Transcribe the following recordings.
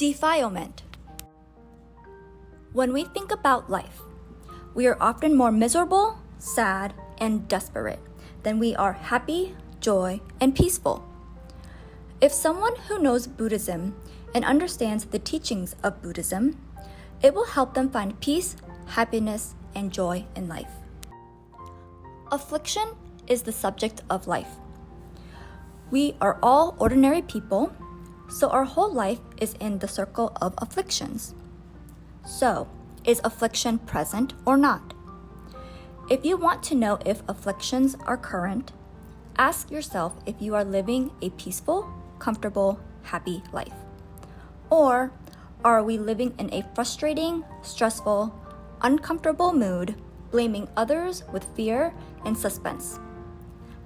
Defilement. When we think about life, we are often more miserable, sad, and desperate than we are happy, joy, and peaceful. If someone who knows Buddhism and understands the teachings of Buddhism, it will help them find peace, happiness, and joy in life. Affliction is the subject of life. We are all ordinary people, so our whole life is in the circle of afflictions. So, is affliction present or not? If you want to know if afflictions are current, ask yourself if you are living a peaceful, comfortable, happy life. Or are we living in a frustrating, stressful, uncomfortable mood, blaming others with fear and suspense?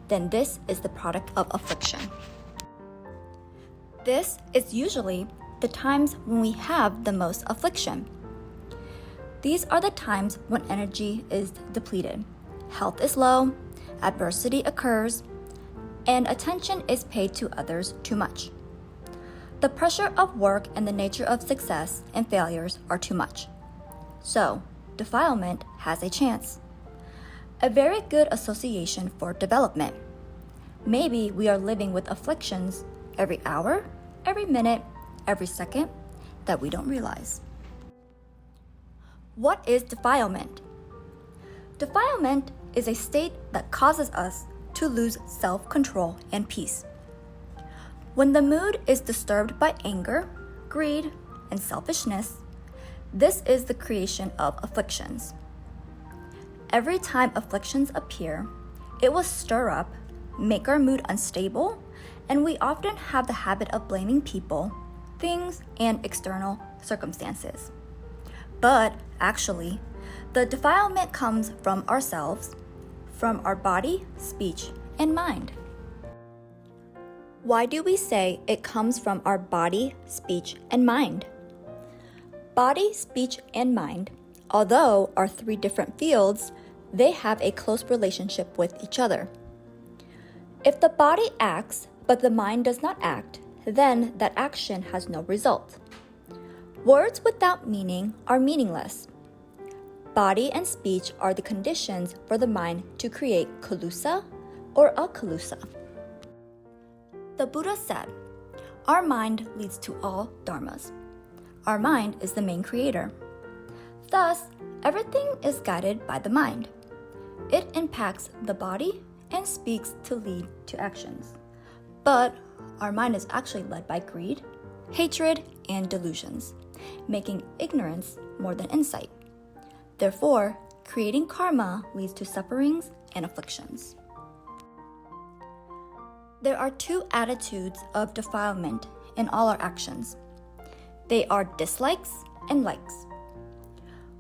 Then this is the product of affliction. This is usually the times when we have the most affliction. These are the times when energy is depleted, health is low, adversity occurs, and attention is paid to others too much. The pressure of work and the nature of success and failures are too much. So, defilement has a chance. A very good association for development. Maybe we are living with afflictions every hour, every minute, every second that we don't realize. What is defilement? Defilement is a state that causes us to lose self-control and peace. When the mood is disturbed by anger, greed, and selfishness, this is the creation of afflictions. Every time afflictions appear, it will stir up, make our mood unstable, and we often have the habit of blaming people, things, and external circumstances. But actually, the defilement comes from ourselves, from our body, speech, and mind. Why do we say it comes from our body, speech, and mind? Body, speech, and mind, although are three different fields, they have a close relationship with each other. If the body acts, but the mind does not act, then that action has no result. Words without meaning are meaningless. Body and speech are the conditions for the mind to create kulusa or akalusa. The Buddha said, "Our mind leads to all dharmas." Our mind is the main creator. Thus, everything is guided by the mind. It impacts the body and speaks to lead to actions. But our mind is actually led by greed, hatred, and delusions, making ignorance more than insight. Therefore, creating karma leads to sufferings and afflictions. There are two attitudes of defilement in all our actions. They are dislikes and likes.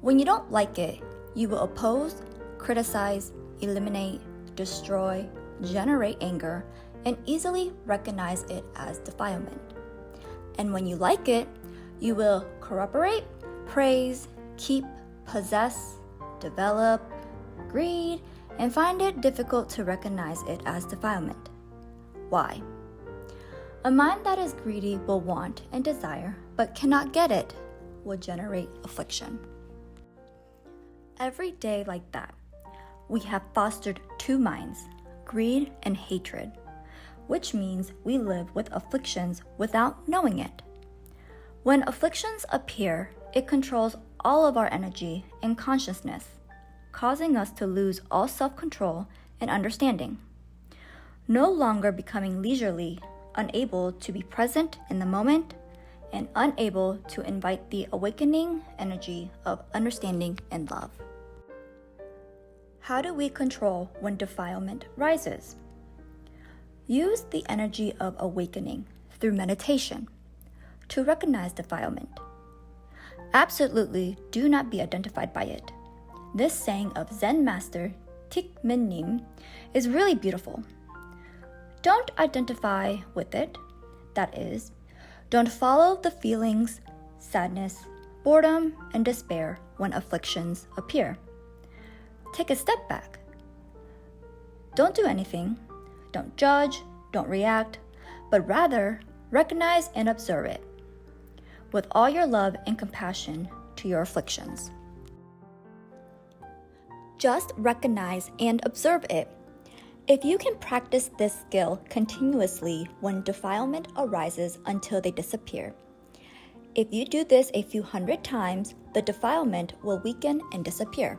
When you don't like it, you will oppose, criticize, eliminate, destroy, generate anger, and easily recognize it as defilement. And when you like it, you will corroborate, praise, keep, possess, develop, greed, and find it difficult to recognize it as defilement. Why? A mind that is greedy will want and desire, but cannot get it, will generate affliction. Every day like that, we have fostered two minds, greed and hatred, which means we live with afflictions without knowing it. When afflictions appear, it controls all of our energy and consciousness, causing us to lose all self-control and understanding, no longer becoming leisurely, unable to be present in the moment, and unable to invite the awakening energy of understanding and love. How do we control when defilement rises? Use the energy of awakening through meditation to recognize defilement. Absolutely do not be identified by it. This saying of Zen master Thích Niệm is really beautiful. Don't identify with it. That is, don't follow the feelings, sadness, boredom, and despair when afflictions appear. Take a step back. Don't do anything. Don't judge, don't react, but rather recognize and observe it. with all your love and compassion to your afflictions. Just recognize and observe it. If you can practice this skill continuously when defilement arises until they disappear. If you do this a few hundred times, the defilement will weaken and disappear.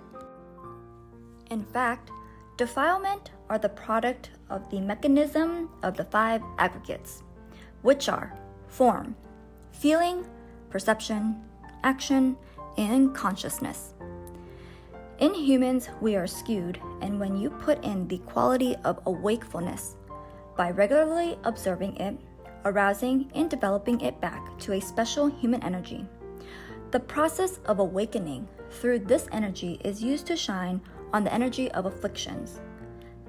In fact, defilement are the product of the mechanism of the 5 aggregates, which are form, feeling, perception, action, and consciousness. In humans, we are skewed, and when you put in the quality of awakefulness by regularly observing it, arousing and developing it back to a special human energy, the process of awakening through this energy is used to shine on the energy of afflictions.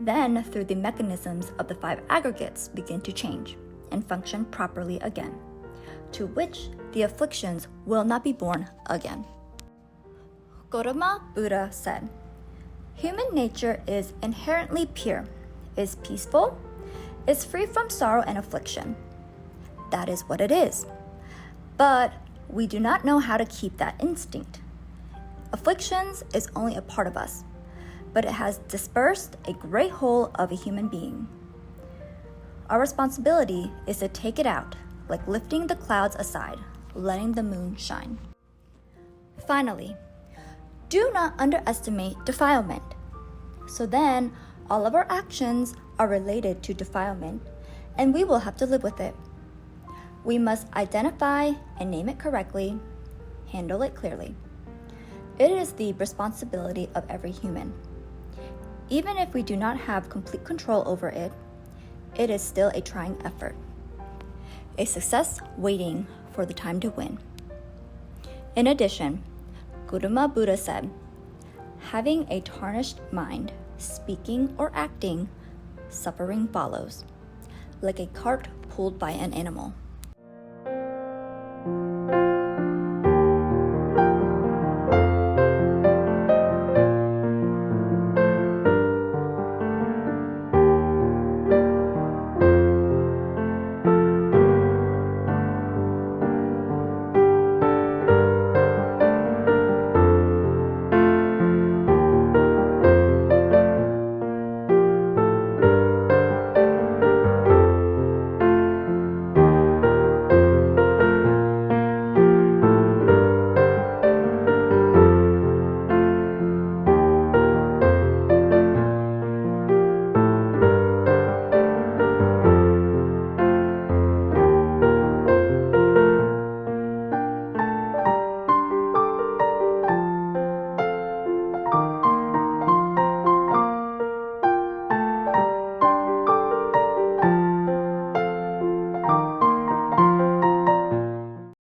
Then, through the mechanisms of the 5 aggregates, begin to change and function properly again, to which the afflictions will not be born again. Gautama Buddha said, "Human nature is inherently pure, is peaceful, is free from sorrow and affliction. That is what it is. But we do not know how to keep that instinct. Afflictions is only a part of us, but it has dispersed a great whole of a human being. Our responsibility is to take it out, like lifting the clouds aside, letting the moon shine." Finally, do not underestimate defilement. So then, all of our actions are related to defilement, and we will have to live with it. We must identify and name it correctly, handle it clearly. It is the responsibility of every human. Even if we do not have complete control over it, it is still a trying effort. A success waiting for the time to win. In addition, Gautama Buddha said, "Having a tarnished mind, speaking or acting, suffering follows, like a cart pulled by an animal."